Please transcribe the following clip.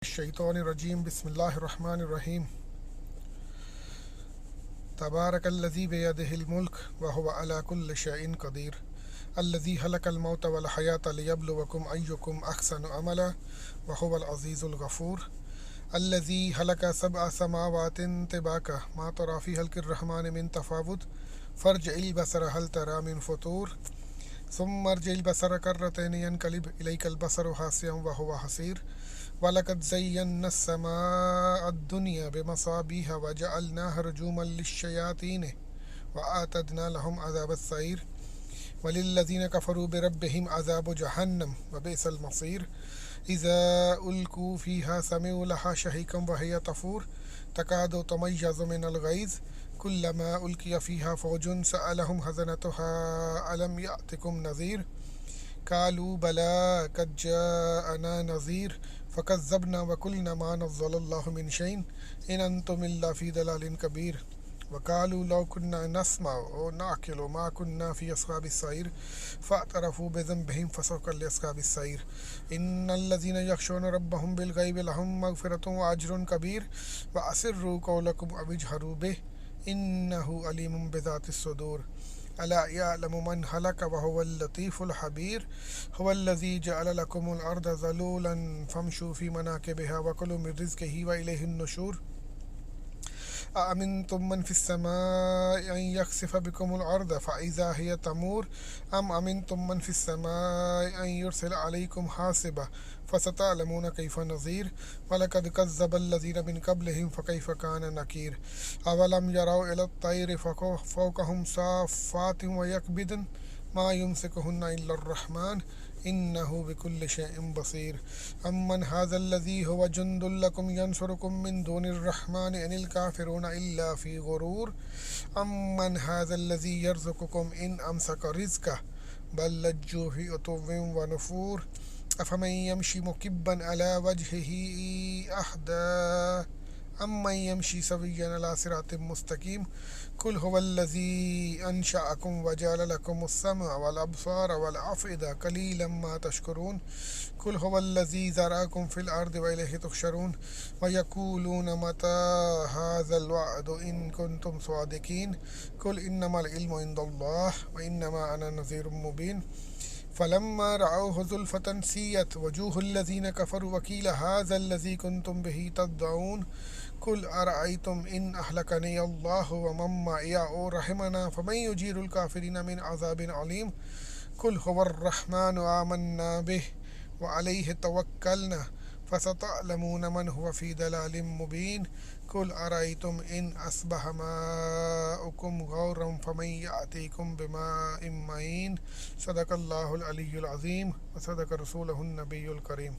الشیطان الرجیم بسم اللہ الرحمن الرحیم تبارک الذی بیدہ الملک وہو علی کل شیء قدیر الذی خلق الموت والحیاۃ لیبلوکم ایکم احسن عملا وہو العزیز الغفور الذی خلق سبع سماوات طباقا ما تری فی خلق الرحمن من تفاوت فارجع البصر هل تری من فطور ثم ارجع البصر کرتین ینقلب الیک البصر خاسئا وہو حسیر وَلَقَدْ زَيَّنَّا السَّمَاءَ الدُّنْيَا بِمَصَابِيحَ وَجَعَلْنَاهَا رُجُومًا لِلشَّيَاطِينِ وَأَعْتَدْنَا لَهُمْ عَذَابَ السَّعِيرِ وَلِلَّذِينَ كَفَرُوا بِرَبِّهِمْ عَذَابُ جَهَنَّمَ وَبِئْسَ الْمَصِيرُ إِذَا أُلْقُوا فِيهَا سَمِعُوا لَهَا شَهِيقًا وَهِيَ تَفُورُ تَكَادُ تَمَيَّزُ مِنَ الْغَيْظِ كُلَّمَا أُلْقِيَ فِيهَا فَوْجٌ سَأَلَهُمْ خَزَنَتُهَا أَلَمْ يَأْتِكُمْ نَذِيرٌ قالوا بلى قد جاءنا نذير فكذبنا وقلنا ما نزل الله من شيء إن أنتم إلا في ضلال كبير وقالوا لو كنا نسمع أو نعقل ما كنا في أصحاب السعير فاعترفوا بذنبهم فسوقا لأصحاب السعير إن الذين يخشون ربهم بالغيب لهم مغفرة وأجر كبير وأسروا قولكم أو اجهروا به إنه عليم بذات الصدور ألا يعلم من خلق وهو اللطيف الخبير هو الذي جعل لكم الأرض ذلولا فامشوا في مناكبها وكلوا من رزقه وإليه النشور أأمنتم من في السماء أن يخسف بكم الأرض فإذا هي تمور أم أمنتم من في السماء أن يرسل عليكم حاصبا فستعلمون كيف نذير ولقد كذب الذين من قبلهم فكيف كان نكير أولم يروا إلى الطير فوقهم صافات ويكبدن ما يمسكهن إلا الرحمن إنه بكل شيء بصير أمن هذا الذي هو جند لكم ينصركم من دون الرحمن إن الكافرون إلا في غرور أمن هذا الذي يرزقكم إن أمسك رزقه بل لجوا في عتو ونفور أفمن يمشي مكبا على وجهه أهدى أمن يمشي سويا على صراط مستقيم قل هو الذي أنشأكم وجعل لكم السمع والأبصار والأفئدة قليلا ما تشكرون قل هو الذي ذرأكم في الأرض وإليه تحشرون ويقولون متى هذا الوعد إن كنتم صادقين قل إنما العلم عند الله وإنما أنا نذير مبين فلما رأوه زلفة سيئت وجوه الذين كفروا وقيل هذا الذي كنتم به تدعون قل أرأيتم إن أهلكني الله ومن معي أو رحمنا فمن يجير الكافرين من عذاب عليم قل هو الرحمن آمنا به وعليه توكلنا فستعلمون من هو في ضلال مبين قل أرأيتم إن أصبح ماؤكم غورا فمن يأتيكم بماء معين صدق الله العلي العظيم وصدق رسوله النبي الكريم